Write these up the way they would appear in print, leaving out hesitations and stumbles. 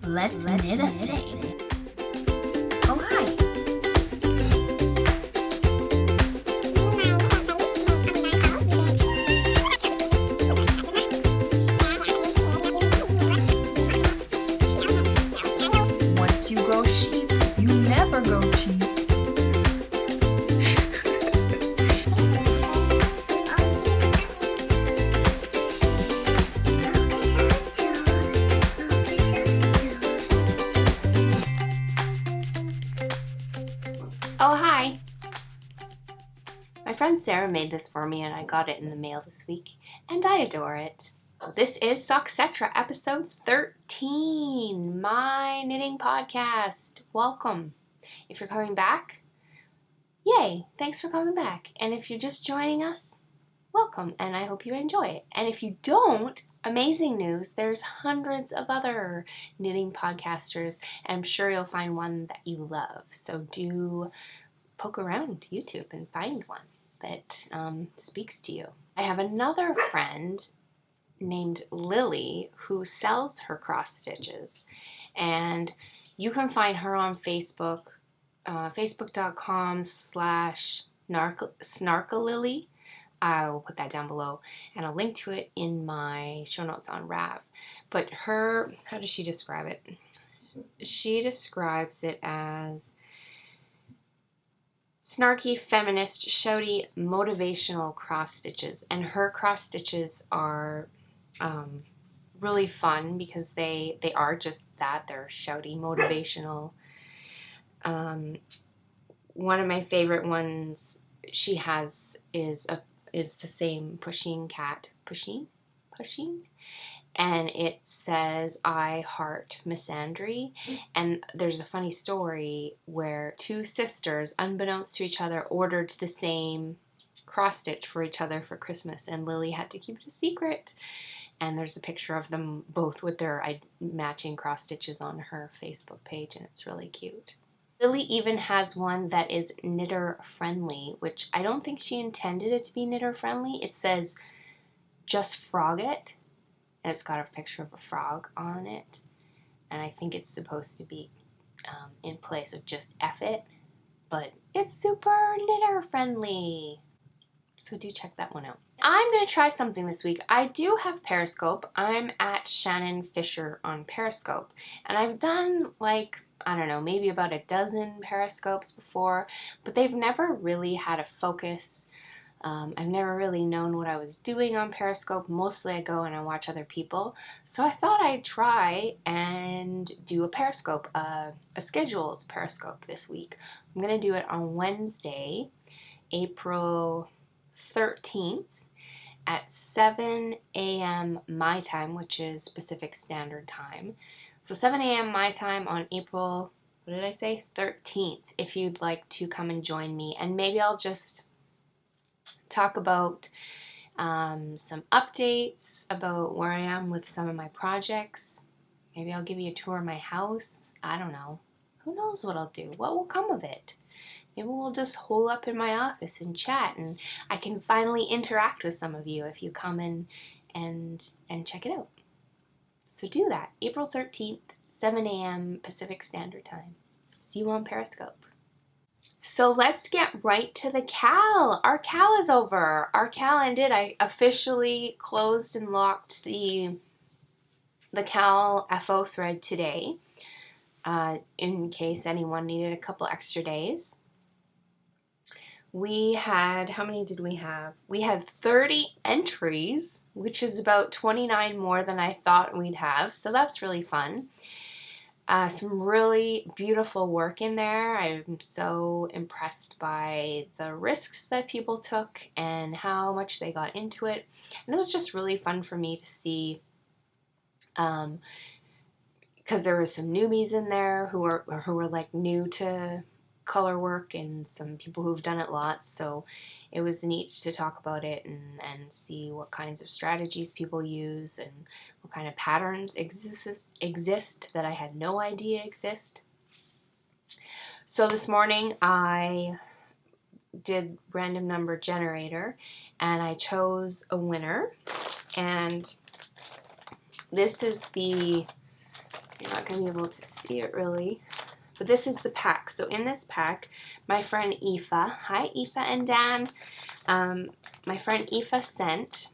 Let's knit a thing. Oh, hi. Once you grow sheep, you never grow cheap. Oh, hi! My friend Sarah made this for me and I got it in the mail this week, and I adore it. This is Soxcetera, episode 13, my knitting podcast. Welcome. If you're coming back, yay, thanks for coming back. And if you're just joining us, welcome, and I hope you enjoy it. And if you don't, amazing news, there's hundreds of other knitting podcasters, and I'm sure you'll find one that you love. So do poke around YouTube and find one that speaks to you. I have another friend named Lily who sells her cross stitches, and you can find her on Facebook, facebook.com/snarkalily. I will put that down below, and I'll link to it in my show notes on Rav. But how does she describe it? She describes it as snarky, feminist, shouty, motivational cross stitches. And her cross stitches are really fun because they are just that. They're shouty, motivational. One of my favorite ones she has is the same pushing cat. Pushing? And it says, I heart misandry. And there's a funny story where two sisters, unbeknownst to each other, ordered the same cross stitch for each other for Christmas, and Lily had to keep it a secret. And there's a picture of them both with their matching cross stitches on her Facebook page, and it's really cute. Lily even has one that is knitter friendly, which I don't think she intended it to be knitter friendly. It says, just frog it. And it's got a picture of a frog on it. And I think it's supposed to be in place of just F it. But it's super knitter friendly. So do check that one out. I'm going to try something this week. I do have Periscope. I'm at shannonfisher on Periscope. And I've done maybe about a dozen Periscopes before. But they've never really had a focus. I've never really known what I was doing on Periscope. Mostly I go and I watch other people. So I thought I'd try and do a Periscope, a scheduled Periscope this week. I'm going to do it on Wednesday, April 13th at 7 a.m. my time, which is Pacific Standard Time. So 7 a.m. my time on April, 13th, if you'd like to come and join me. And maybe I'll just talk about some updates about where I am with some of my projects. Maybe I'll give you a tour of my house. I don't know. Who knows what I'll do? What will come of it? Maybe we'll just hole up in my office and chat, and I can finally interact with some of you if you come in and check it out. So do that. April 13th, 7 a.m. Pacific Standard Time. See you on Periscope. So let's get right to the KAL. Our KAL is over. Our KAL ended. I officially closed and locked the KAL FO thread today, in case anyone needed a couple extra days. We had, how many did we have? We had 30 entries, which is about 29 more than I thought we'd have. So that's really fun. Some really beautiful work in there. I'm so impressed by the risks that people took and how much they got into it. And it was just really fun for me to see, because there were some newbies in there who were like new to color work, and some people who've done it lots. So it was neat to talk about it and see what kinds of strategies people use and what kind of patterns exist that I had no idea exist. So this morning I did random number generator and I chose a winner, and this is the You're not going to be able to see it really. But this is the pack. So in this pack, my friend Aoife, hi Aoife and Dan, my friend Aoife sent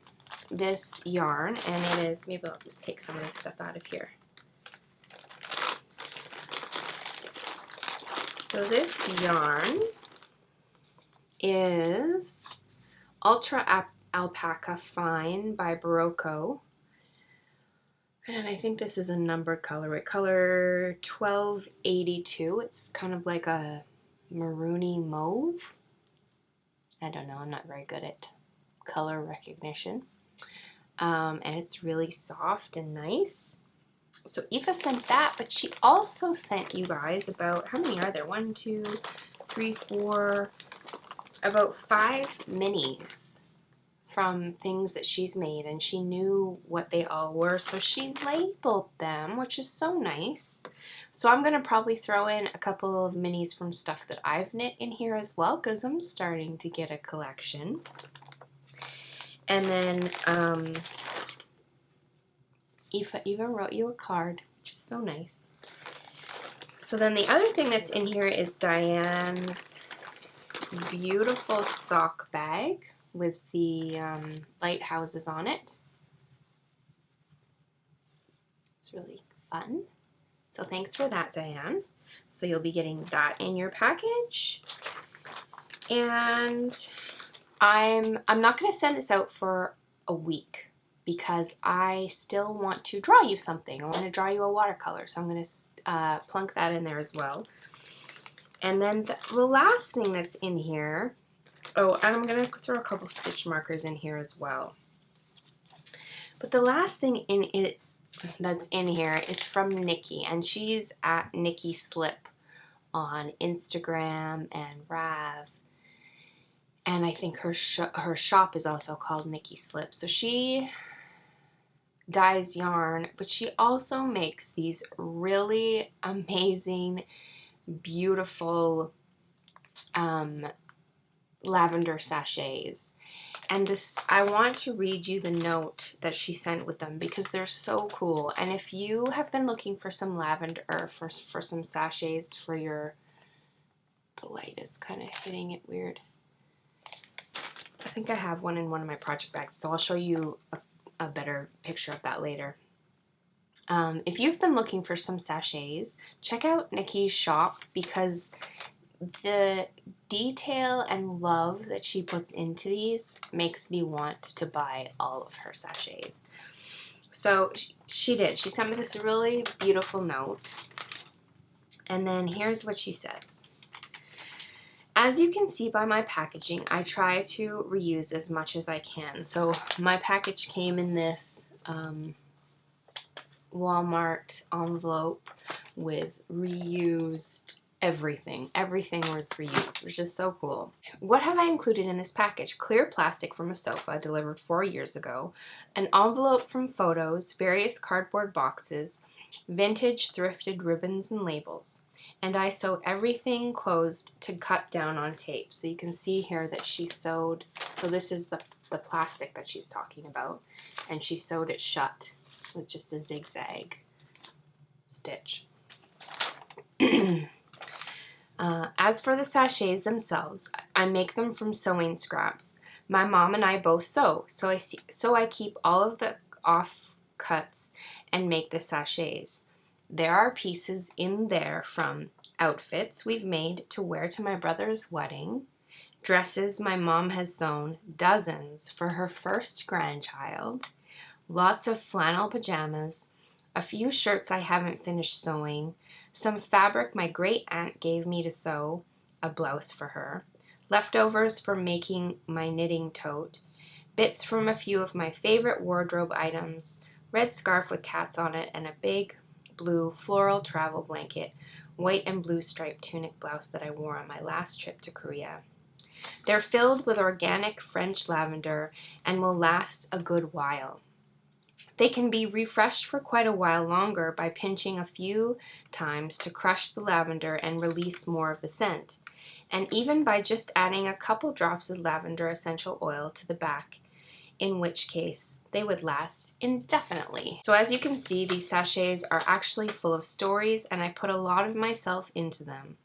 this yarn, and it is, maybe I'll just take some of this stuff out of here. So this yarn is Ultra Alpaca Fine by Barocco. And I think this is a numbered colorway, color 1282. It's kind of like a maroony mauve. I don't know, I'm not very good at color recognition. And it's really soft and nice. So Aoife sent that, but she also sent you guys about, how many are there? 1, 2, 3, 4, about 5 minis from things that she's made, and she knew what they all were, so she labeled them, which is so nice. So I'm going to probably throw in a couple of minis from stuff that I've knit in here as well, because I'm starting to get a collection. And then Aoife even wrote you a card, which is so nice. So then the other thing that's in here is Diane's beautiful sock bag with the lighthouses on it. It's really fun. So thanks for that, Diane. So you'll be getting that in your package. And I'm not going to send this out for a week because I still want to draw you something. I want to draw you a watercolor, so I'm going to plunk that in there as well. And then the last thing that's in here, oh, and I'm going to throw a couple stitch markers in here as well. But the last thing in it that's in here is from Nikki, and she's at Nikki Slip on Instagram and Rav. And I think her shop is also called Nikki Slip. So she dyes yarn, but she also makes these really amazing, beautiful lavender sachets. And this, I want to read you the note that she sent with them because they're so cool. And if you have been looking for some lavender, or for some sachets for your, the light is kind of hitting it weird. I think I have one in one of my project bags, so I'll show you a better picture of that later. If you've been looking for some sachets, check out Nikki's shop because the detail and love that she puts into these makes me want to buy all of her sachets. So she did. She sent me this really beautiful note. And then here's what she says. As you can see by my packaging, I try to reuse as much as I can. So my package came in this Walmart envelope with reused everything. Everything was reused, which is so cool. What have I included in this package? Clear plastic from a sofa delivered 4 years ago, an envelope from photos, various cardboard boxes, vintage thrifted ribbons and labels. And I sew everything closed to cut down on tape. So you can see here that she sewed, so this is the plastic that she's talking about, and she sewed it shut with just a zigzag stitch. As for the sachets themselves, I make them from sewing scraps. My mom and I both sew, so I keep all of the offcuts and make the sachets. There are pieces in there from outfits we've made to wear to my brother's wedding, dresses my mom has sewn, dozens for her first grandchild, lots of flannel pajamas, a few shirts I haven't finished sewing, some fabric my great aunt gave me to sew, a blouse for her, leftovers from making my knitting tote, bits from a few of my favorite wardrobe items, red scarf with cats on it, and a big blue floral travel blanket, white and blue striped tunic blouse that I wore on my last trip to Korea. They're filled with organic French lavender and will last a good while. They can be refreshed for quite a while longer by pinching a few times to crush the lavender and release more of the scent, and even by just adding a couple drops of lavender essential oil to the back. in which case they would last indefinitely. So as you can see, these sachets are actually full of stories, and I put a lot of myself into them.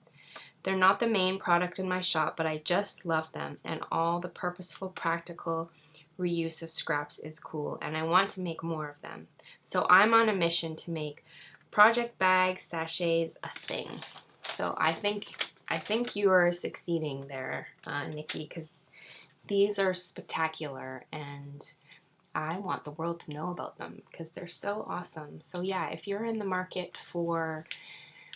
They're not the main product in my shop, but I just love them, and all the purposeful, practical reuse of scraps is cool, and I want to make more of them. So I'm on a mission to make project bag sachets a thing. So I think you are succeeding there, Nikki, because these are spectacular, and I want the world to know about them because they're so awesome. So yeah, if you're in the market for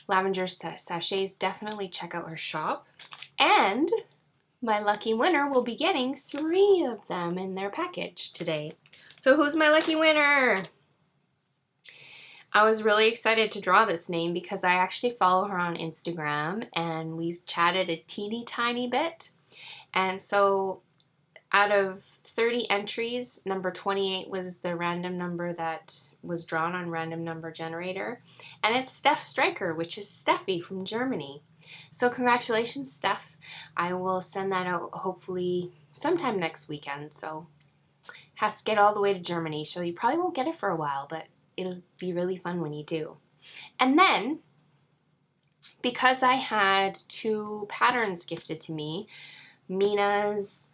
lavender sachets, definitely check out her shop. And my lucky winner will be getting 3 of them in their package today. So who's my lucky winner? I was really excited to draw this name because I actually follow her on Instagram and we've chatted a teeny tiny bit. And so out of 30 entries, number 28 was the random number that was drawn on Random Number Generator. And it's Steph Stryker, which is Steffi from Germany. So congratulations, Steph. I will send that out hopefully sometime next weekend. So has to get all the way to Germany, so you probably won't get it for a while, but it'll be really fun when you do. And then, because I had 2 patterns gifted to me, Mina's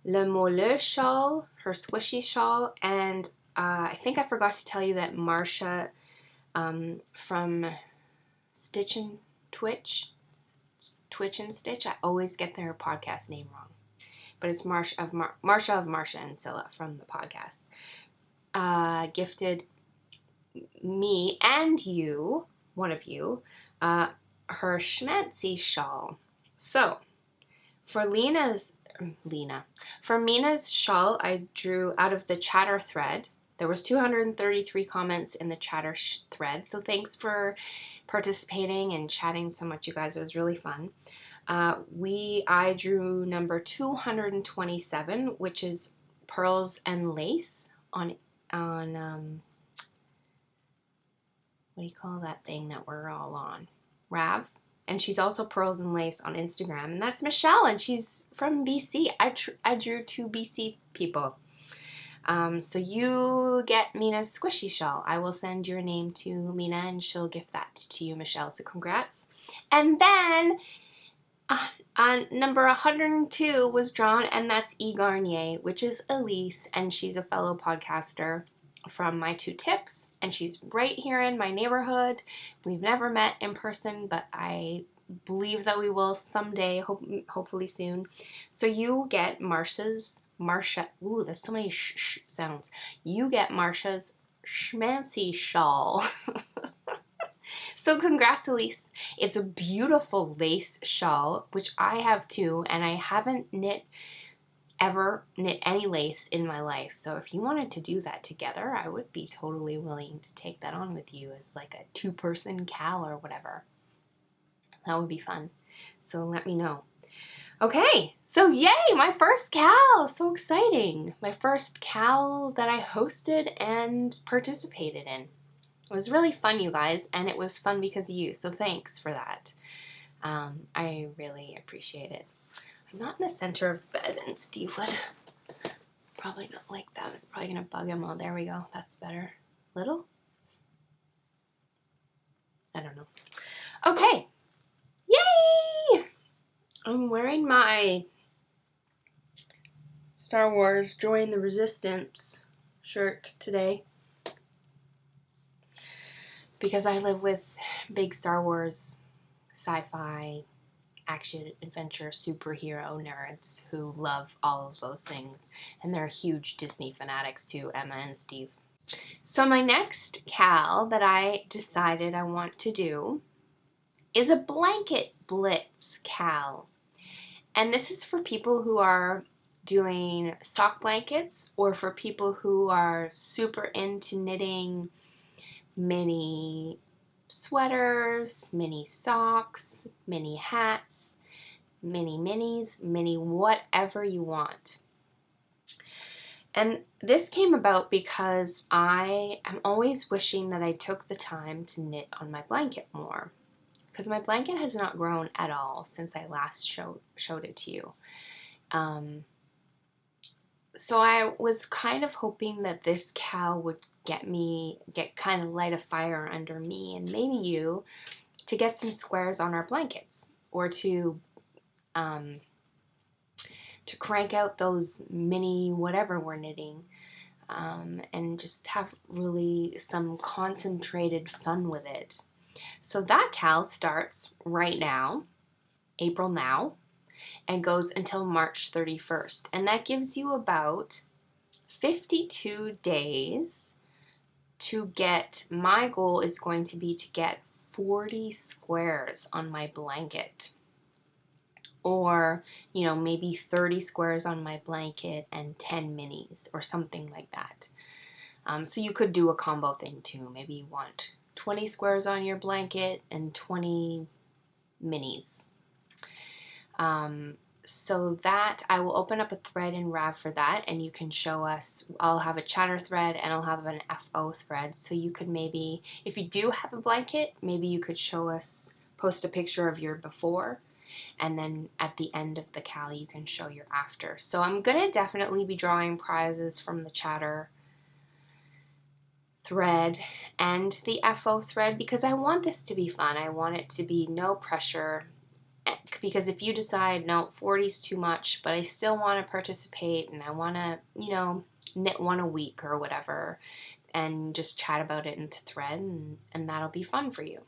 Le Moelleux shawl, her squishy shawl, and I think I forgot to tell you that Marsha from Stitch and Twitch and Stitch, I always get their podcast name wrong, but it's Marsha of Marsha and Scylla from the podcast, gifted me and you, one of you, her schmancy shawl. So for Mina's shawl, I drew out of the chatter thread. There was 233 comments in the chatter thread, so thanks for participating and chatting so much, you guys. It was really fun. I drew number 227, which is pearls and lace on what do you call that thing that we're all on? Rav. And she's also Pearls and Lace on Instagram. And that's Michelle, and she's from BC. I drew 2 BC people. So you get Mina's squishy shawl. I will send your name to Mina, and she'll gift that to you, Michelle. So congrats. And then number 102 was drawn, and that's E. Garnier, which is Elise, and she's a fellow podcaster from My 2 Tips, and she's right here in my neighborhood. We've never met in person, but I believe that we will someday, hopefully soon. So you get ooh, there's so many sh sounds. You get Marsha's schmancy shawl. So congrats, Elise. It's a beautiful lace shawl, which I have too, and I haven't ever knit any lace in my life. So if you wanted to do that together, I would be totally willing to take that on with you as like a 2-person KAL or whatever. That would be fun. So let me know. Okay, so yay, my first KAL. So exciting. My first KAL that I hosted and participated in. It was really fun, you guys, and it was fun because of you. So thanks for that. I really appreciate it. I'm not in the center of the bed, and Steve would probably not like that. It's probably going to bug him. Oh, there we go. That's better. Little? I don't know. Okay. Yay! I'm wearing my Star Wars Join the Resistance shirt today because I live with big Star Wars sci-fi action, adventure, superhero nerds who love all of those things. And they're huge Disney fanatics too, Emma and Steve. So my next KAL that I decided I want to do is a Blanket Blitz KAL. And this is for people who are doing sock blankets or for people who are super into knitting mini sweaters, mini socks, mini hats, mini minis, mini whatever you want. And this came about because I am always wishing that I took the time to knit on my blanket more, because my blanket has not grown at all since I last showed it to you. So I was kind of hoping that this KAL would get kind of light a fire under me and maybe you to get some squares on our blankets, or to crank out those mini whatever we're knitting, and just have really some concentrated fun with it. So that KAL starts right now, April now, and goes until March 31st. And that gives you about 52 days to get, my goal is going to be to get 40 squares on my blanket. Or, maybe 30 squares on my blanket and 10 minis or something like that. So you could do a combo thing too. Maybe you want 20 squares on your blanket and 20 minis. So that I will open up a thread in Rav for that, and you can show us. I'll have a chatter thread and I'll have an FO thread. So you could maybe, if you do have a blanket, maybe you could show us, post a picture of your before, and then at the end of the KAL you can show your after. So I'm going to definitely be drawing prizes from the chatter thread and the FO thread because I want this to be fun. I want it to be no pressure, because if you decide, no, 40 is too much, but I still want to participate and I want to, knit one a week or whatever and just chat about it in the thread, and that'll be fun for you.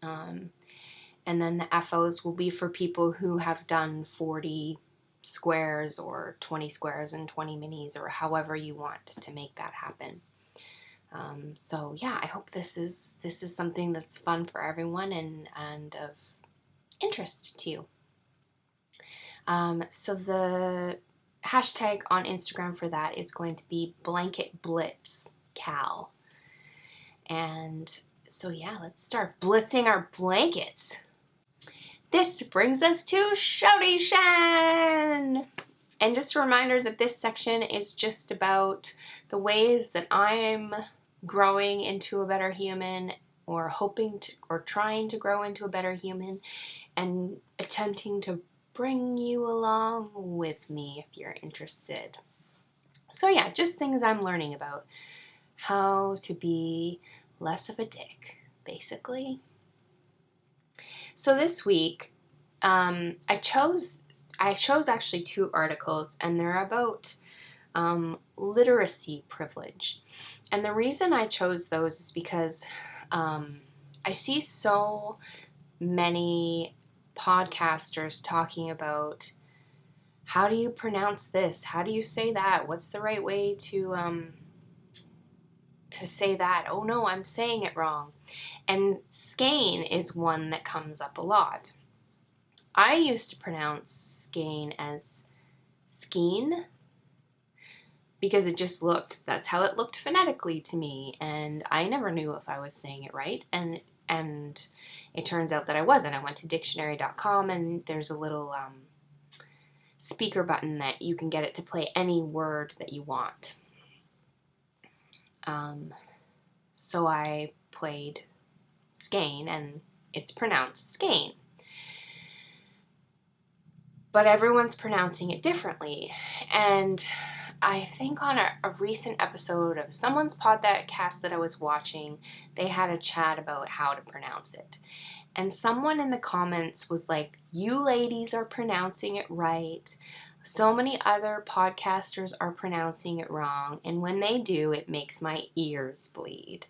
And then the FOs will be for people who have done 40 squares or 20 squares and 20 minis, or however you want to make that happen. So yeah, I hope this is something that's fun for everyone and of interest to you. So the hashtag on Instagram for that is going to be Blanket Blitz KAL. And so yeah, let's start blitzing our blankets. This brings us to Showdation! And just a reminder that this section is just about the ways that I'm growing into a better human, or hoping to, or trying to grow into a better human, and attempting to bring you along with me if you're interested. So yeah, just things I'm learning about how to be less of a dick, basically. So this week, I chose actually 2 articles, and they're about literacy privilege. And the reason I chose those is because I see so many podcasters talking about, how do you pronounce this? How do you say that? What's the right way to say that? Oh no, I'm saying it wrong. And skayne is one that comes up a lot. I used to pronounce skayne as skeen because that's how it looked phonetically to me, and I never knew if I was saying it right, and it turns out that I wasn't. I went to dictionary.com, and there's a little speaker button that you can get it to play any word that you want. So I played skayne, and it's pronounced skayne. But everyone's pronouncing it differently. And I think on a recent episode of someone's podcast that I was watching, they had a chat about how to pronounce it. And someone in the comments was like, you ladies are pronouncing it right. So many other podcasters are pronouncing it wrong. And when they do, it makes my ears bleed.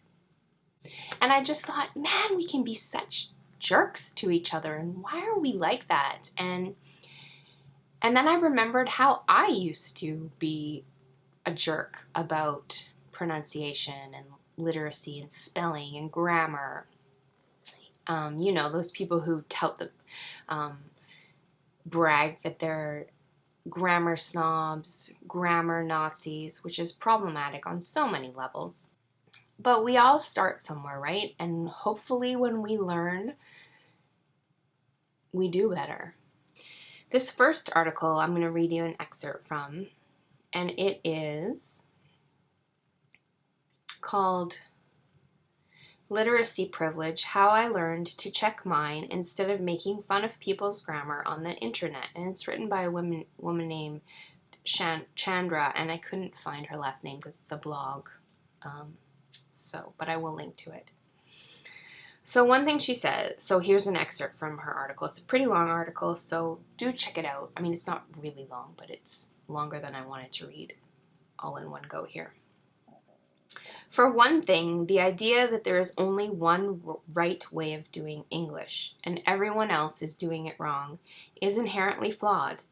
And I just thought, man, we can be such jerks to each other. And why are we like that? And then I remembered how I used to be a jerk about pronunciation and literacy and spelling and grammar. Those people who brag that they're grammar snobs, grammar Nazis, which is problematic on so many levels. But we all start somewhere, right? And hopefully when we learn, we do better. This first article I'm going to read you an excerpt from, and it is called Literacy Privilege, How I Learned to Check Mine Instead of Making Fun of People's Grammar on the Internet. And it's written by a woman named Chandra, and I couldn't find her last name because it's a blog. But I will link to it. So one thing she says, so here's an excerpt from her article. It's a pretty long article, so do check it out. I mean, it's not really long, but it's longer than I wanted to read all in one go here. For one thing, the idea that there is only one right way of doing English and everyone else is doing it wrong is inherently flawed.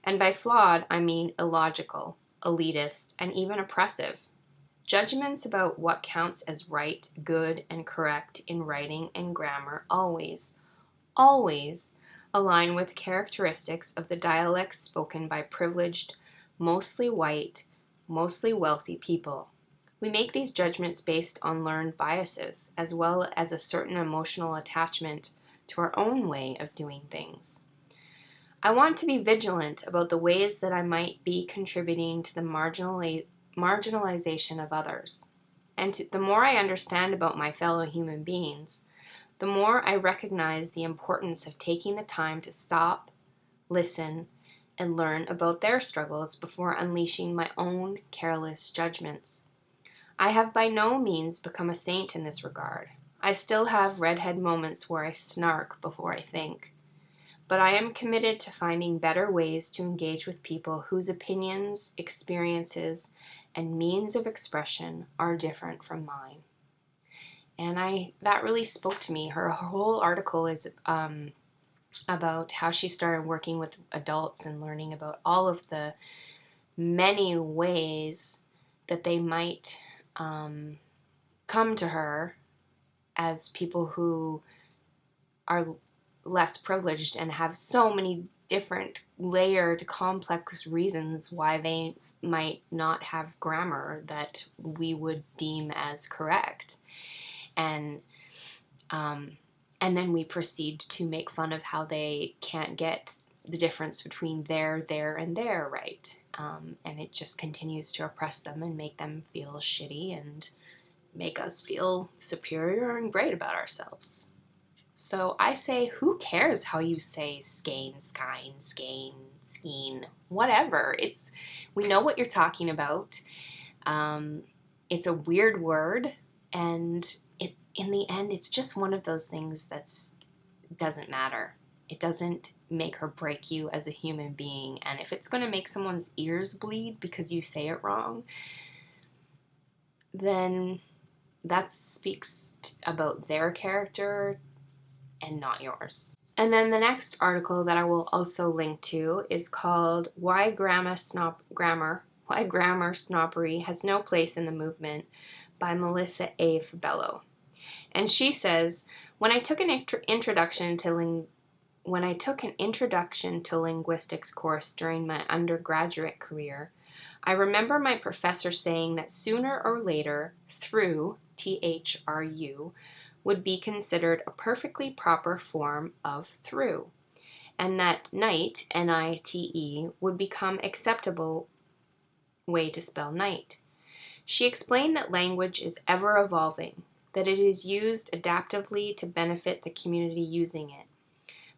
And by flawed, I mean illogical, elitist, and even oppressive. Judgments about what counts as right, good, and correct in writing and grammar always align with characteristics of the dialects spoken by privileged, mostly white, mostly wealthy people. We make these judgments based on learned biases, as well as a certain emotional attachment to our own way of doing things. I want to be vigilant about the ways that I might be contributing to the marginalization of others. And the more I understand about my fellow human beings, the more I recognize the importance of taking the time to stop, listen, and learn about their struggles before unleashing my own careless judgments. I have by no means become a saint in this regard. I still have redhead moments where I snark before I think. But I am committed to finding better ways to engage with people whose opinions, experiences, and means of expression are different from mine. And that really spoke to me. Her whole article is about how she started working with adults and learning about all of the many ways that they might come to her as people who are less privileged and have so many different layered, complex reasons why they might not have grammar that we would deem as correct. And then we proceed to make fun of how they can't get the difference between there, and there right. And it just continues to oppress them and make them feel shitty and make us feel superior and great about ourselves. So I say, who cares how you say skane, skine, skayne, skeen, whatever. We know what you're talking about. It's a weird word, and in the end, it's just one of those things that doesn't matter. It doesn't make or break you as a human being. And if it's going to make someone's ears bleed because you say it wrong, then that speaks about their character and not yours. And then the next article that I will also link to is called Why Grammar Snobbery Has No Place in the Movement by Melissa A. Fabello. And she says, when I took an introduction to linguistics course during my undergraduate career, I remember my professor saying that sooner or later, through, THRU, would be considered a perfectly proper form of through, and that night, NITE, would become acceptable way to spell night. She explained that language is ever evolving, that it is used adaptively to benefit the community using it,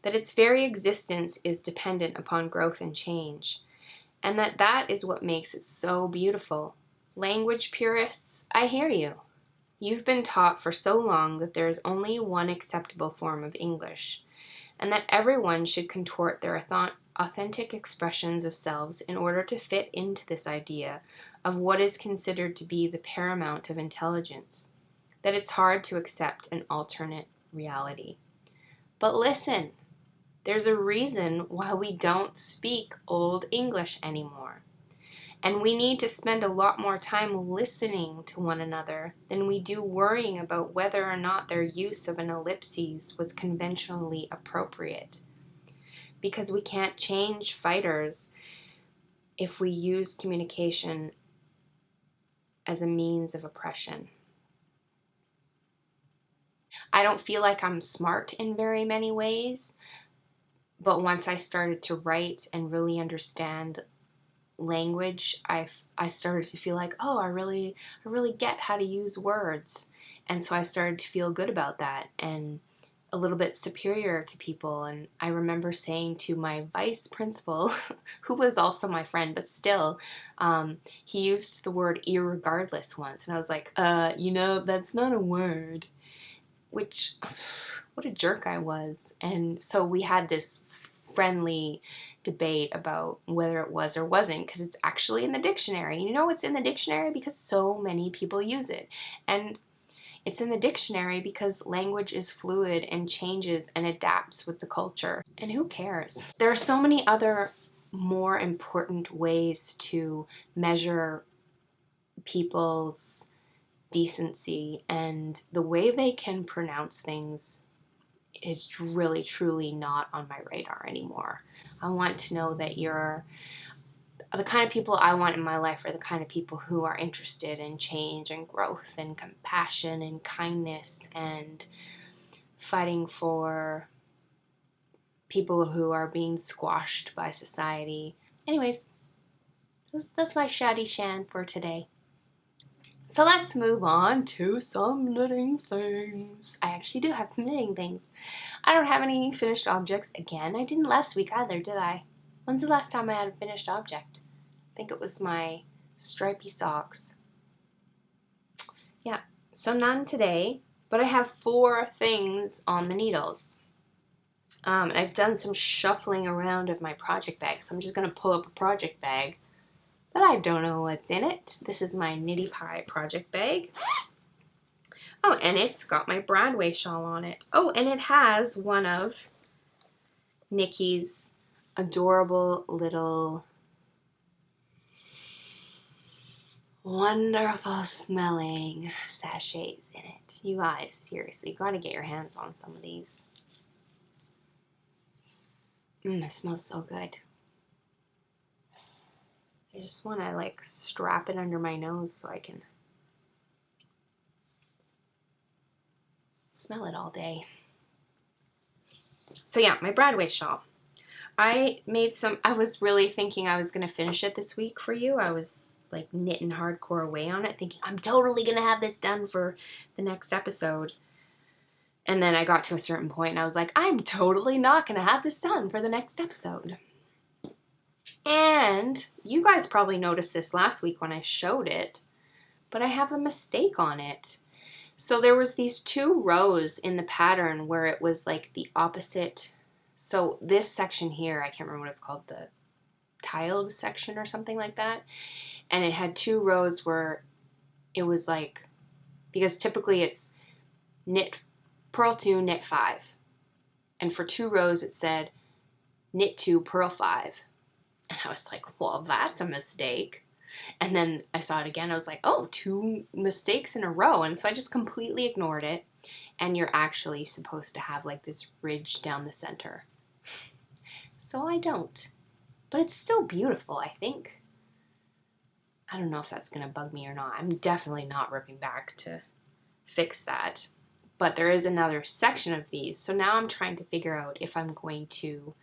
that its very existence is dependent upon growth and change, and that is what makes it so beautiful. Language purists, I hear you. You've been taught for so long that there is only one acceptable form of English, and that everyone should contort their authentic expressions of selves in order to fit into this idea of what is considered to be the paramount of intelligence, that it's hard to accept an alternate reality. But listen, there's a reason why we don't speak Old English anymore. And we need to spend a lot more time listening to one another than we do worrying about whether or not their use of an ellipses was conventionally appropriate. Because we can't change fighters if we use communication as a means of oppression. I don't feel like I'm smart in very many ways, but once I started to write and really understand language, I started to feel like, oh, I really get how to use words. And so I started to feel good about that. And a little bit superior to people. And I remember saying to my vice principal, who was also my friend, but still, he used the word irregardless once. And I was like, that's not a word. Which, what a jerk I was. And so we had this friendly debate about whether it was or wasn't, because it's actually in the dictionary. You know it's in the dictionary because so many people use it. And it's in the dictionary because language is fluid and changes and adapts with the culture. And who cares? There are so many other more important ways to measure people's decency, and the way they can pronounce things is really, truly not on my radar anymore. I want to know that you're the kind of people I want in my life are the kind of people who are interested in change and growth and compassion and kindness and fighting for people who are being squashed by society. Anyways, that's my shoddy shan for today. So let's move on to some knitting things. I actually do have some knitting things. I don't have any finished objects again. I didn't last week either, did I? When's the last time I had a finished object? I think it was my stripy socks. Yeah, so none today, but I have 4 things on the needles. And I've done some shuffling around of my project bag, so I'm just going to pull up a project bag, but I don't know what's in it. This is my Knitty Pie project bag. Oh, and it's got my Bradway shawl on it. Oh, and it has one of Nikki's adorable little wonderful smelling sachets in it. You guys, seriously, you gotta get your hands on some of these. It smells so good. I just want to like strap it under my nose so I can smell it all day. So yeah, my Bradway shawl. I was really thinking I was going to finish it this week for you. I was like knitting hardcore away on it, thinking I'm totally going to have this done for the next episode. And then I got to a certain point and I was like, I'm totally not going to have this done for the next episode. And you guys probably noticed this last week when I showed it, but I have a mistake on it. So there was these 2 rows in the pattern where it was like the opposite. So this section here, I can't remember what it's called, the tiled section or something like that. And it had 2 rows where it was like, because typically it's knit, purl 2, knit 5. And for 2 rows it said knit 2, purl 5. And I was like, well, that's a mistake. And then I saw it again. I was like, oh, 2 mistakes in a row. And so I just completely ignored it. And you're actually supposed to have like this ridge down the center. So I don't. But it's still beautiful, I think. I don't know if that's going to bug me or not. I'm definitely not ripping back to fix that. But there is another section of these. So now I'm trying to figure out if I'm going to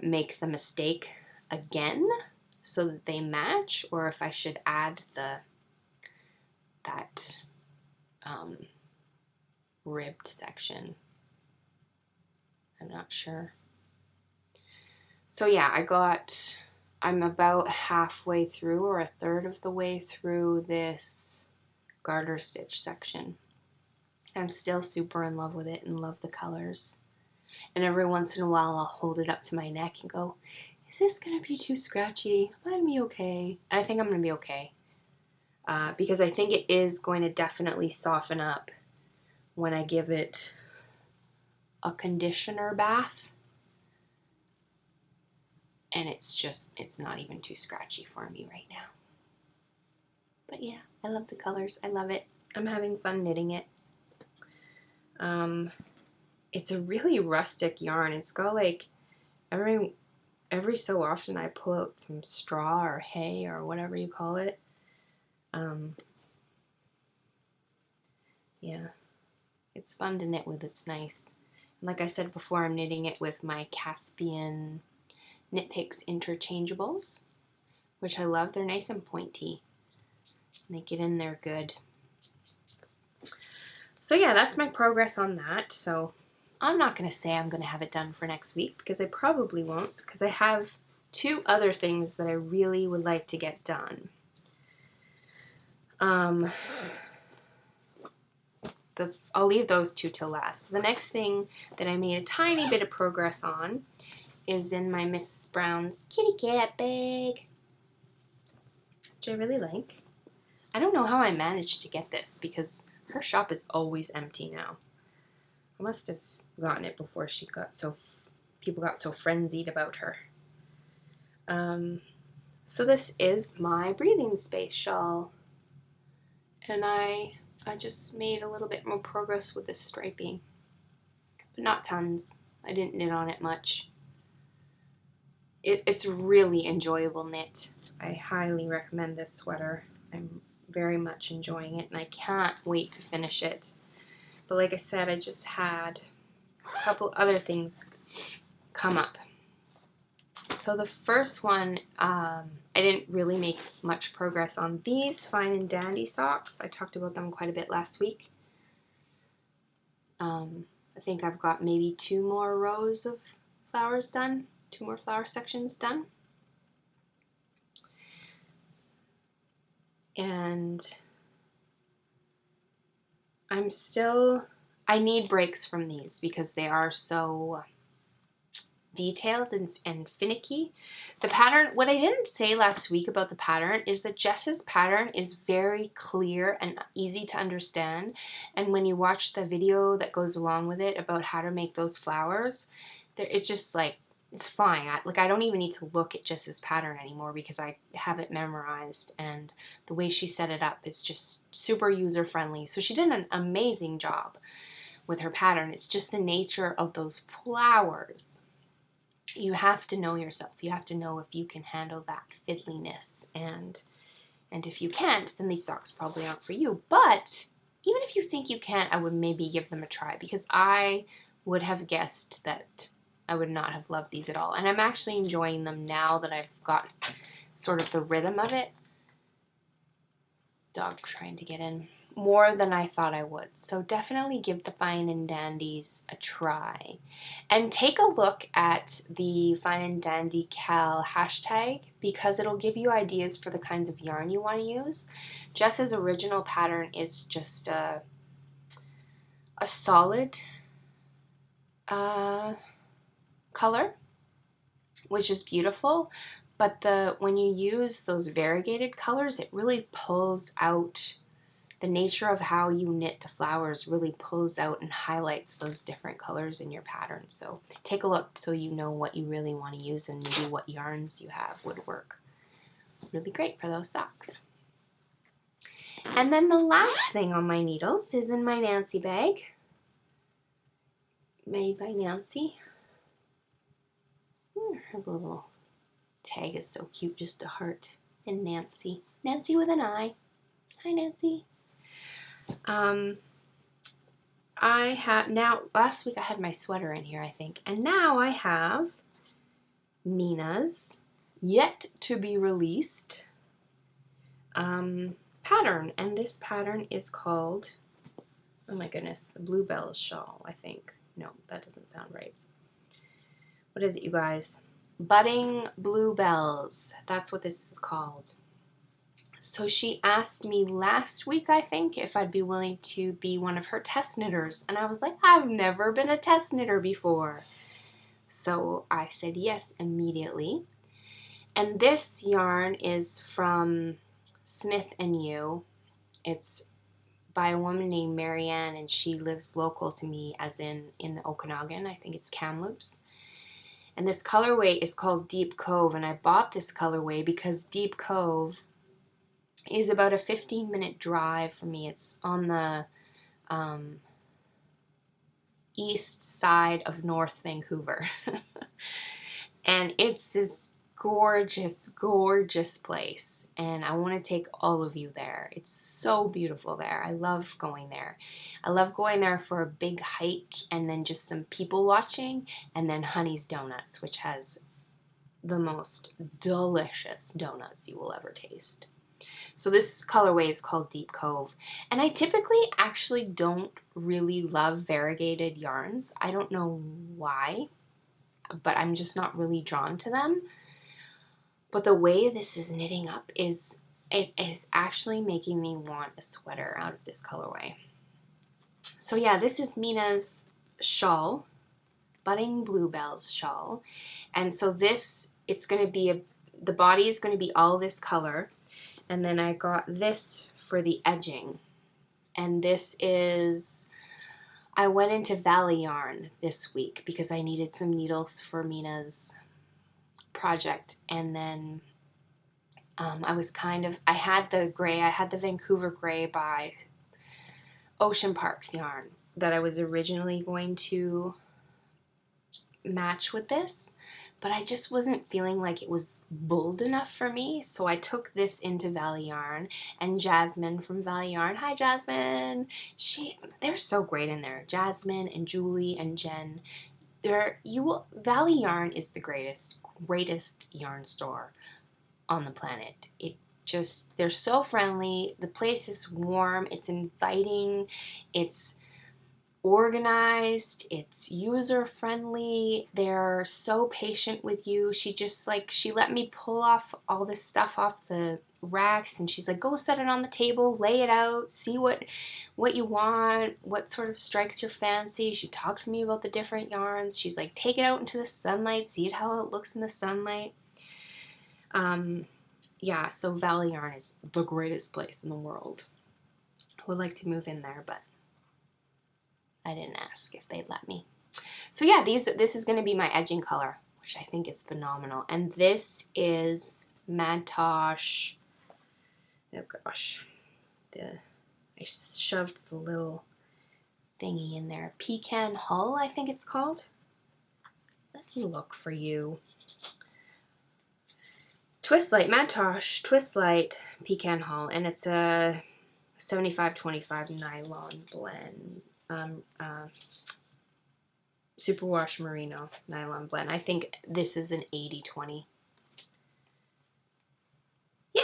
make the mistake again so that they match, or if I should add that ribbed section. I'm not sure. So yeah, I'm about halfway through or a third of the way through this garter stitch section. I'm still super in love with it and love the colors. And every once in a while I'll hold it up to my neck and go, is this going to be too scratchy? Am I going to be okay? And I think I'm going to be okay. Because I think it is going to definitely soften up when I give it a conditioner bath. And it's not even too scratchy for me right now. But yeah, I love the colors. I love it. I'm having fun knitting it. It's a really rustic yarn. It's got like every so often I pull out some straw or hay or whatever you call it. Yeah, it's fun to knit with. It's nice. And like I said before, I'm knitting it with my Caspian Knit Picks interchangeables, which I love. They're nice and pointy. And they get in there good. So yeah, that's my progress on that. So I'm not going to say I'm going to have it done for next week because I probably won't, because I have 2 other things that I really would like to get done. I'll leave those 2 till last. The next thing that I made a tiny bit of progress on is in my Mrs. Brown's kitty cat bag, which I really like. I don't know how I managed to get this because her shop is always empty now. I must have gotten it before people got so frenzied about her. So this is my breathing space shawl, and I just made a little bit more progress with this striping, but not tons. I didn't knit on it much. It's really enjoyable knit. I highly recommend this sweater. I'm very much enjoying it, and I can't wait to finish it. But like I said, I just had a couple other things come up. So the first one, I didn't really make much progress on these Fine and Dandy socks. I talked about them quite a bit last week. I think I've got maybe 2 more rows of flowers done, 2 more flower sections done. And I need breaks from these because they are so detailed and finicky. The pattern, what I didn't say last week about the pattern is that Jess's pattern is very clear and easy to understand. And when you watch the video that goes along with it about how to make those flowers, it's just like, it's fine. I don't even need to look at Jess's pattern anymore because I have it memorized, and the way she set it up is just super user-friendly. So she did an amazing job with her pattern. It's just the nature of those flowers. You have to know yourself. You have to know if you can handle that fiddliness, and if you can't, then these socks probably aren't for you. But even if you think you can't, I would maybe give them a try, because I would have guessed that I would not have loved these at all. And I'm actually enjoying them now that I've got sort of the rhythm of it. Dog trying to get in. More than I thought I would. So definitely give the Fine and Dandies a try. And take a look at the Fine and Dandy KAL hashtag, because it'll give you ideas for the kinds of yarn you want to use. Jess's original pattern is just a solid color, which is beautiful. But when you use those variegated colors, it really pulls out the nature of how you knit the flowers, really pulls out and highlights those different colors in your pattern. So take a look so you know what you really want to use, and maybe what yarns you have would work really great for those socks. And then the last thing on my needles is in my Nancy bag, made by Nancy. Her little tag is so cute, just a heart. And Nancy. Nancy with an I. Hi, Nancy. I have now, last week I had my sweater in here, I think, and now I have Mina's yet to be released pattern, and this pattern is called, oh my goodness, the Bluebells shawl, I think. No, that doesn't sound right. What is it, you guys? Budding Bluebells. That's what this is called. So she asked me last week, I think, if I'd be willing to be one of her test knitters. And I was like, I've never been a test knitter before. So I said yes immediately. And this yarn is from Smith & You. It's by a woman named Marianne, and she lives local to me, as in the Okanagan. I think it's Kamloops. And this colorway is called Deep Cove, and I bought this colorway because Deep Cove is about a 15-minute drive for me. It's on the east side of North Vancouver. And it's this gorgeous, gorgeous place. And I want to take all of you there. It's so beautiful there. I love going there. I love going there for a big hike and then just some people watching, and then Honey's Donuts, which has the most delicious donuts you will ever taste. So this colorway is called Deep Cove. And I typically actually don't really love variegated yarns. I don't know why, but I'm just not really drawn to them. But the way this is knitting up is, it is actually making me want a sweater out of this colorway. So yeah, this is Mina's shawl, Budding Bluebells shawl. And so this, it's going to be, the body is going to be all this color. And then I got this for the edging. And this is, I went into Valley Yarn this week because I needed some needles for Mina's project. And then I was I had the gray, I had the Vancouver gray by Ocean Parks yarn that I was originally going to match with this, but I just wasn't feeling like it was bold enough for me, so I took this into Valley Yarn, and Jasmine from Valley Yarn, hi Jasmine, they're so great in there. Jasmine and Julie and Jen, Valley Yarn is the greatest yarn store on the planet. They're so friendly, the place is warm, it's inviting, it's organized, it's user friendly, they're so patient with you. She let me pull off all this stuff off the racks, and she's like, go set it on the table, lay it out, see what you want, what sort of strikes your fancy. She talked to me about the different yarns. She's like, take it out into the sunlight, see how it looks in the sunlight. Yeah, so Valley Yarn is the greatest place in the world. I would like to move in there, but I didn't ask if they'd let me. So yeah, this is going to be my edging color, which I think is phenomenal. And this is Madtosh. Oh gosh, I shoved the little thingy in there. Pecan Hull, I think it's called. Let me look for you. Twistlight, Madtosh Twistlight Pecan Hull, and it's a 75-25 nylon blend. Superwash merino nylon blend. I think this is an 80-20. Yeah.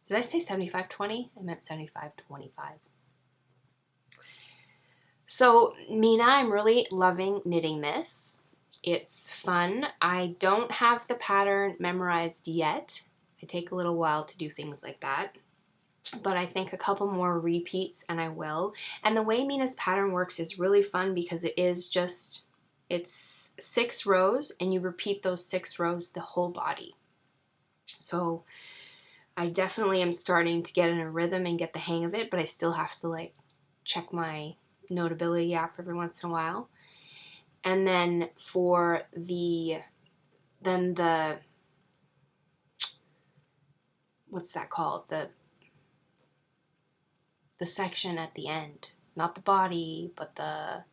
Did I say 75-20? I meant 75-25. So Mina, I'm really loving knitting this. It's fun. I don't have the pattern memorized yet. I take a little while to do things like that. But I think a couple more repeats and I will. And the way Mina's pattern works is really fun because it's 6 rows and you repeat those 6 rows the whole body. So I definitely am starting to get in a rhythm and get the hang of it, but I still have to check my Notability app every once in a while. And then for the what's that called? The section at the end, not the body, but the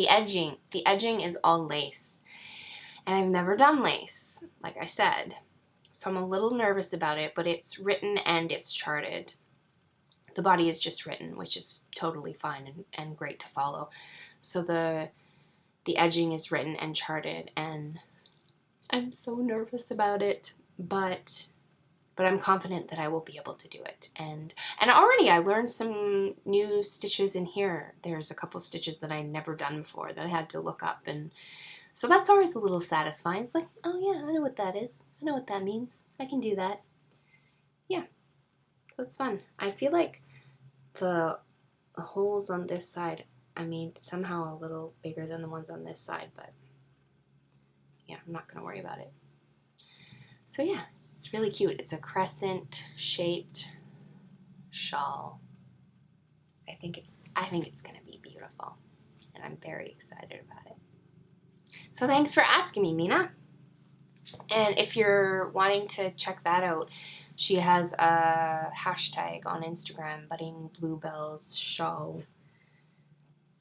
edging. The edging is all lace. And I've never done lace, like I said. So I'm a little nervous about it, but it's written and it's charted. The body is just written, which is totally fine and great to follow. So the edging is written and charted, and I'm so nervous about it, but I'm confident that I will be able to do it. And already I learned some new stitches in here. There's a couple stitches that I never done before that I had to look up, and so that's always a little satisfying. It's like, oh yeah, I know what that is. I know what that means. I can do that. Yeah, so it's fun. I feel like the holes on this side, I mean, somehow a little bigger than the ones on this side, but yeah, I'm not going to worry about it. So yeah, it's really cute. It's a crescent-shaped shawl. I think it's going to be beautiful, and I'm very excited about it. So thanks for asking me, Mina. And if you're wanting to check that out, she has a hashtag on Instagram, Budding Bluebells shawl,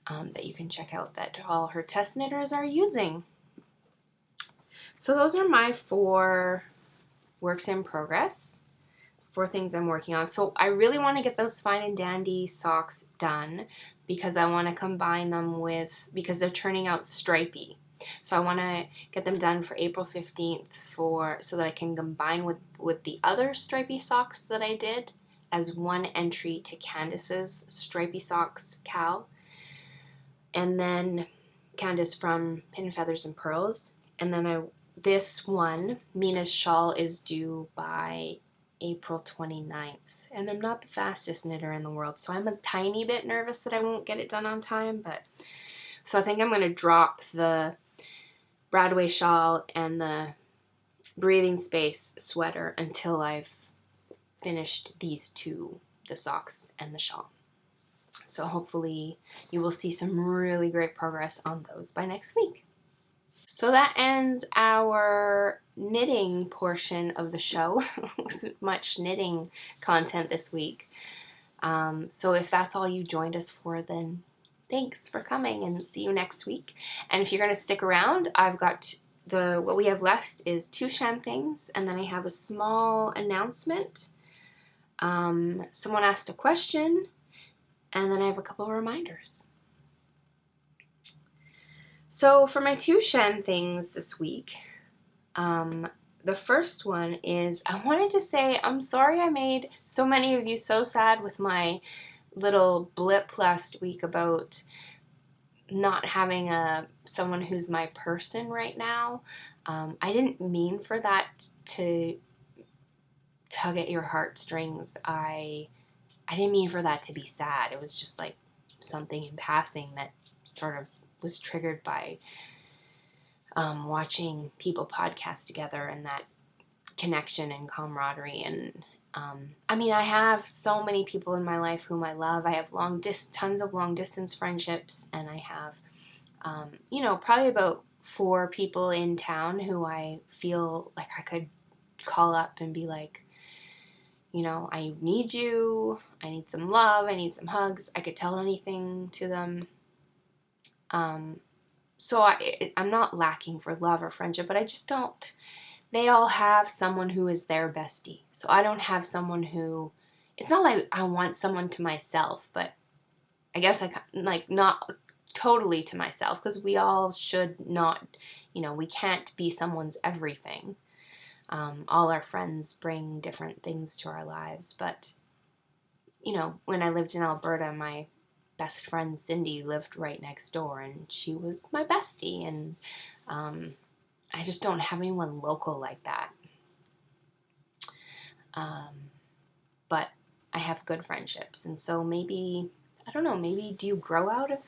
that you can check out that all her test knitters are using. So those are my 4 works in progress, 4 things I'm working on. So I really want to get those fine and dandy socks done because I want to combine them because they're turning out stripy. So I want to get them done for April 15th so that I can combine with the other stripy socks that I did as one entry to Candace's Stripy Socks KAL. And then Candace from Pin Feathers and Pearls. And then this one, Mina's shawl, is due by April 29th. And I'm not the fastest knitter in the world, so I'm a tiny bit nervous that I won't get it done on time. But so I think I'm going to drop the Bradway shawl and the Breathing Space sweater until I've finished these two, the socks and the shawl. So hopefully you will see some really great progress on those by next week. So that ends our knitting portion of the show. Wasn't much knitting content this week. So if that's all you joined us for, then thanks for coming and see you next week. And if you're going to stick around, I've got what we have left is 2 shan things, and then I have a small announcement. Someone asked a question, and then I have a couple of reminders. So for my 2 shan things this week, the first one is I wanted to say I'm sorry I made so many of you so sad with my little blip last week about not having someone who's my person right now. I didn't mean for that to tug at your heartstrings. I didn't mean for that to be sad. It was just like something in passing that sort of was triggered by watching people podcast together and that connection and camaraderie. And I mean, I have so many people in my life whom I love. I have tons of long distance friendships, and I have, probably about 4 people in town who I feel like I could call up and be like, I need you, I need some love, I need some hugs. I could tell anything to them. So I'm not lacking for love or friendship, but I just don't. They all have someone who is their bestie. So I don't have someone who, it's not like I want someone to myself, but I guess not totally to myself, because we all should not, we can't be someone's everything. All our friends bring different things to our lives, but, when I lived in Alberta, my best friend Cindy lived right next door, and she was my bestie, and I just don't have anyone local like that. But I have good friendships, and so maybe, I don't know, maybe do you grow out of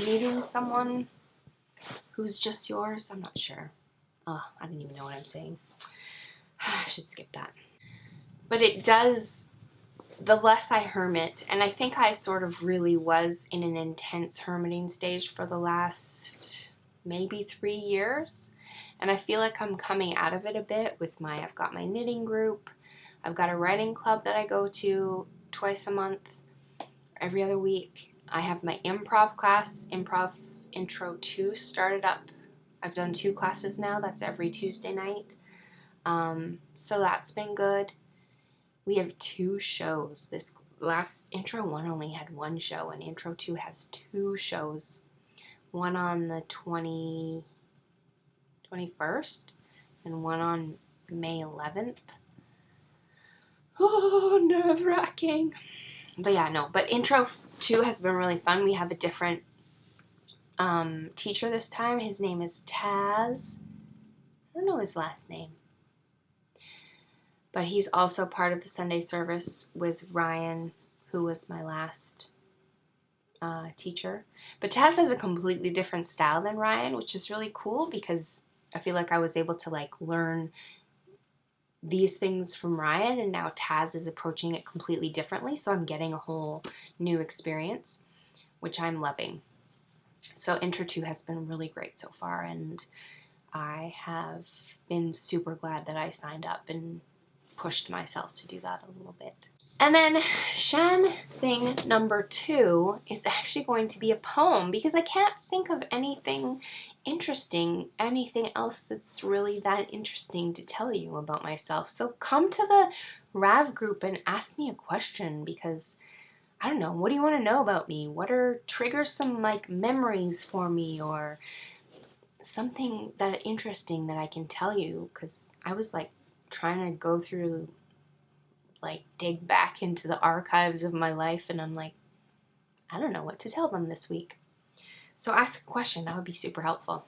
meeting someone who's just yours? I'm not sure. I don't even know what I'm saying. I should skip that. But it does, the less I hermit, and I think I sort of really was in an intense hermiting stage for the last maybe 3 years. And I feel like I'm coming out of it a bit with I've got my knitting group. I've got a writing club that I go to twice a month, every other week. I have my improv class, Improv Intro 2, started up. I've done 2 classes now. That's every Tuesday night. So that's been good. We have 2 shows. This last Intro 1 only had 1 show, and Intro 2 has 2 shows. One on the 21st and one on May 11th. Oh, nerve-wracking. But yeah, no. But Intro 2 has been really fun. We have a different teacher this time. His name is Taz. I don't know his last name. But he's also part of the Sunday service with Ryan, who was my last teacher. But Taz has a completely different style than Ryan, which is really cool because I feel like I was able to learn these things from Ryan, and now Taz is approaching it completely differently, so I'm getting a whole new experience, which I'm loving. So Intro 2 has been really great so far, and I have been super glad that I signed up and pushed myself to do that a little bit. And then Shan thing number 2 is actually going to be a poem, because I can't think of anything interesting, anything else that's really that interesting to tell you about myself. So come to the Rav group and ask me a question, because I don't know, what do you want to know about me? Trigger some memories for me, or something that interesting that I can tell you, because I was trying to go through like dig back into the archives of my life, and I'm like, I don't know what to tell them this week. So ask a question. That would be super helpful.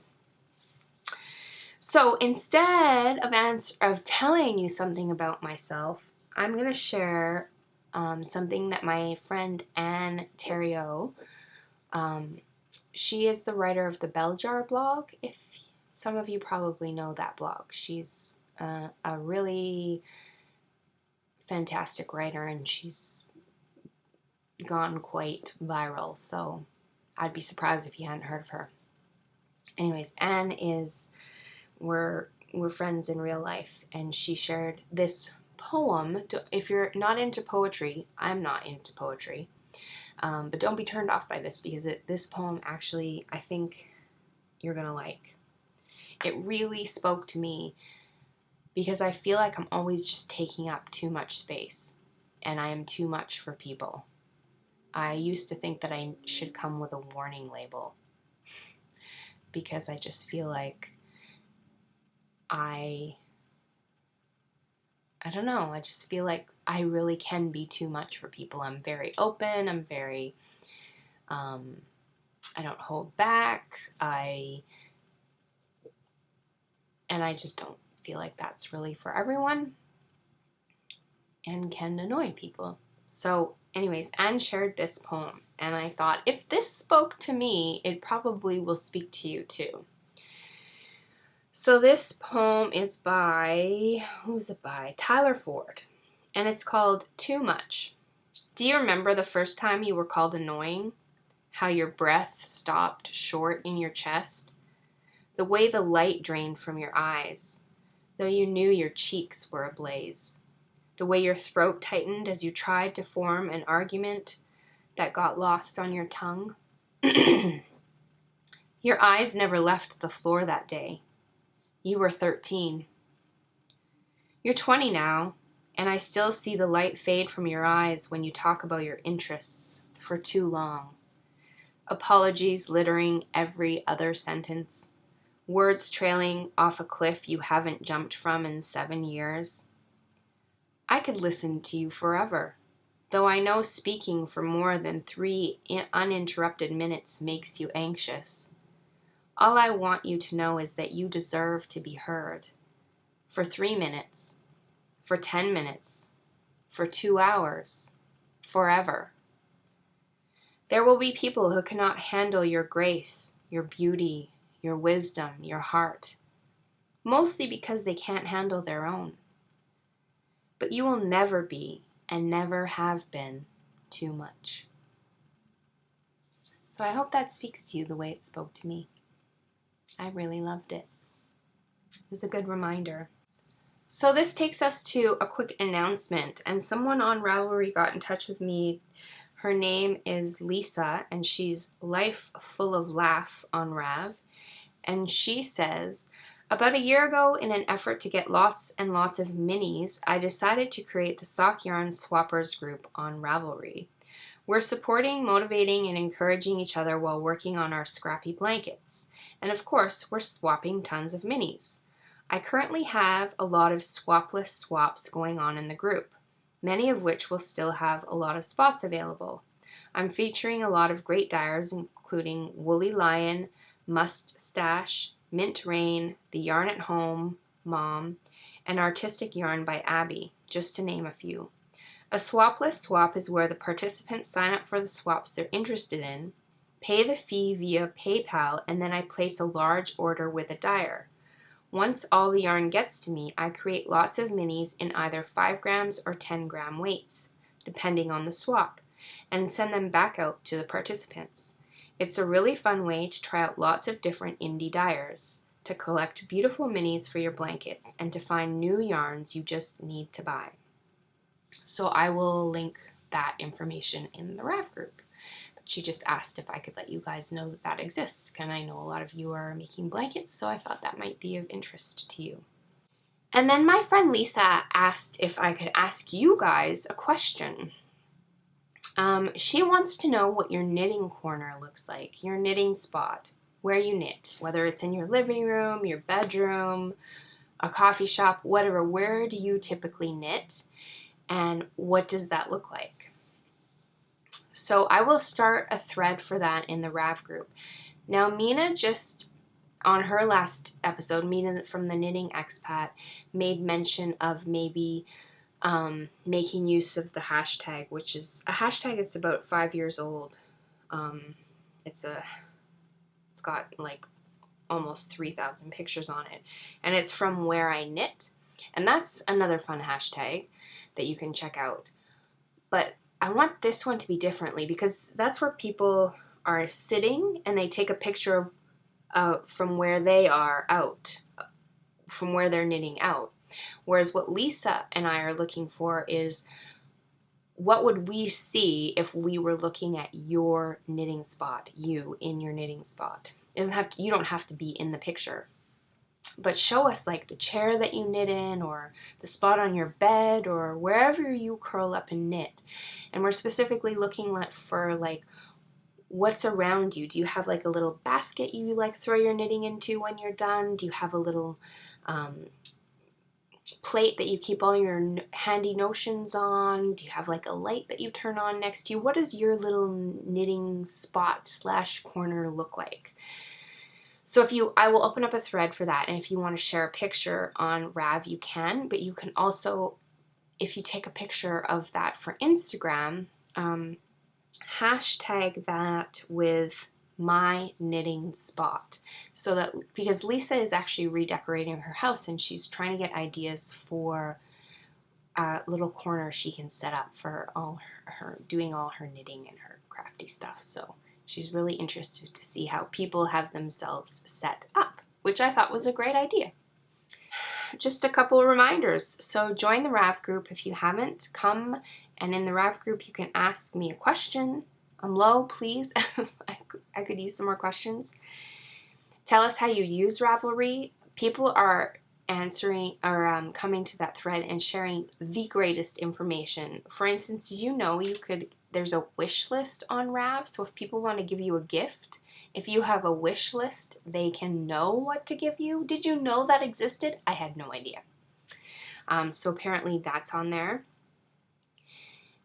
So instead of telling you something about myself, I'm going to share something that my friend Anne Theriault, she is the writer of the Bell Jar blog. If some of you probably know that blog. She's a really fantastic writer, and she's gone quite viral, so I'd be surprised if you hadn't heard of her. Anyways, Anne is, we're friends in real life, and she shared this poem. If you're not into poetry, I'm not into poetry, but don't be turned off by this, because this poem actually, I think you're gonna like. It really spoke to me because I feel like I'm always just taking up too much space, and I am too much for people. I used to think that I should come with a warning label, because I just feel like I don't know, I just feel like I really can be too much for people. I'm very open, I'm very, I don't hold back, and I just don't feel like that's really for everyone and can annoy people. So anyways, Anne shared this poem, and I thought, if this spoke to me, it probably will speak to you too. So this poem is by, who's it by? Tyler Ford, and it's called Too Much. Do you remember the first time you were called annoying? How your breath stopped short in your chest? The way the light drained from your eyes, though you knew your cheeks were ablaze. The way your throat tightened as you tried to form an argument that got lost on your tongue. Your eyes never left the floor that day. You were 13. You're 20 now, and I still see the light fade from your eyes when you talk about your interests for too long. Apologies littering every other sentence. Words trailing off a cliff you haven't jumped from in 7 years. I could listen to you forever, though I know speaking for more than 3 uninterrupted minutes makes you anxious. All I want you to know is that you deserve to be heard. For 3 minutes, for 10 minutes, for 2 hours, forever. There will be people who cannot handle your grace, your beauty, your wisdom, your heart, mostly because they can't handle their own. But you will never be, and never have been, too much. So I hope that speaks to you the way it spoke to me. I really loved it. It was a good reminder. So this takes us to a quick announcement, and someone on Ravelry got in touch with me. Her name is Lisa, and she's Life Full of Laugh on Rav. And she says, about a year ago, in an effort to get lots and lots of minis, I decided to create the Sock Yarn Swappers group on Ravelry. We're supporting, motivating, and encouraging each other while working on our scrappy blankets. And of course, we're swapping tons of minis. I currently have a lot of swapless swaps going on in the group, many of which will still have a lot of spots available. I'm featuring a lot of great dyers, including Woolly Lion, Mustache, Mint Rain, The Yarn at Home, Mom, and Artistic Yarn by Abby, just to name a few. A swapless swap is where the participants sign up for the swaps they're interested in, pay the fee via PayPal, and then I place a large order with a dyer. Once all the yarn gets to me, I create lots of minis in either 5 grams or 10 gram weights, depending on the swap, and send them back out to the participants. It's a really fun way to try out lots of different indie dyers, to collect beautiful minis for your blankets, and to find new yarns you just need to buy. So I will link that information in the Rav group. She just asked if I could let you guys know that that exists, and I know a lot of you are making blankets, so I thought that might be of interest to you. And then my friend Lisa asked if I could ask you guys a question. She wants to know what your knitting corner looks like, your knitting spot, where you knit, whether it's in your living room, your bedroom, a coffee shop, whatever. Where do you typically knit? and what does that look like? So I will start a thread for that in the Rav group. Now, Mina just, on her last episode, Mina from the Knitting Expat, made mention of maybe making use of the hashtag, which is a hashtag that's about 5 years old. It's got like almost 3,000 pictures on it, and it's from Where I Knit, and that's another fun hashtag that you can check out. But I want this one to be differently, because that's where people are sitting and they take a picture of from where they are out, from where they're knitting out. Whereas what Lisa and I are looking for is, what would we see if we were looking at your knitting spot, you in your knitting spot? You don't have to be in the picture, but show us like the chair that you knit in, or the spot on your bed, or wherever you curl up and knit. And we're specifically looking for like what's around you. Do you have like a little basket you like throw your knitting into when you're done? Do you have a little plate that you keep all your handy notions on? Do you have like a light that you turn on next to you? What does your little knitting spot / corner look like? So I will open up a thread for that, and if you want to share a picture on Rav, you can, but you can also, if you take a picture of that for Instagram, hashtag that with my knitting spot, so that, because Lisa is actually redecorating her house and she's trying to get ideas for a little corner she can set up for doing all her knitting and her crafty stuff. So she's really interested to see how people have themselves set up, which I thought was a great idea. Just a couple of reminders. So join the Rav group if you haven't. Come, and in the Rav group you can ask me a question. I'm low, please. I could use some more questions. Tell us how you use Ravelry. People are answering or coming to that thread and sharing the greatest information. For instance, did you know there's a wish list on Rav? So if people want to give you a gift, if you have a wish list, they can know what to give you. Did you know that existed? I had no idea. So apparently that's on there.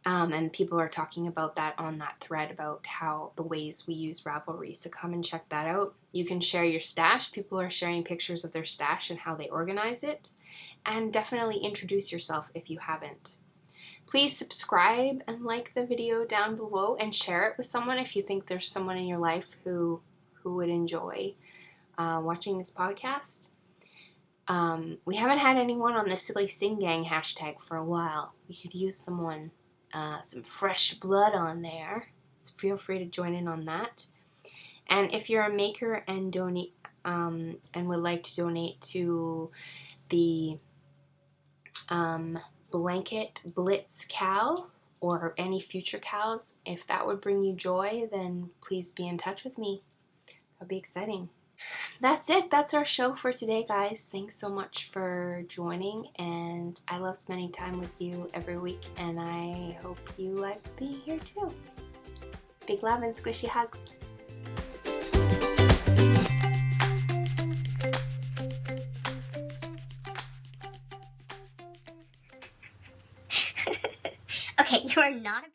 And people are talking about that on that thread, about how the ways we use Ravelry. So come and check that out. You can share your stash. People are sharing pictures of their stash and how they organize it. And definitely introduce yourself if you haven't. Please subscribe and like the video down below, and share it with someone if you think there's someone in your life who would enjoy watching this podcast. We haven't had anyone on the Silly Sing Gang hashtag for a while. We could use someone, some fresh blood on there. So feel free to join in on that. And if you're a maker and donate and would like to donate to the Blanket Blitz KAL, or any future KALs, if that would bring you joy, then please be in touch with me. That'd be exciting. That's it. That's our show for today, guys. Thanks so much for joining, and I love spending time with you every week, and I hope you like being here too. Big love and squishy hugs. Okay, you are not a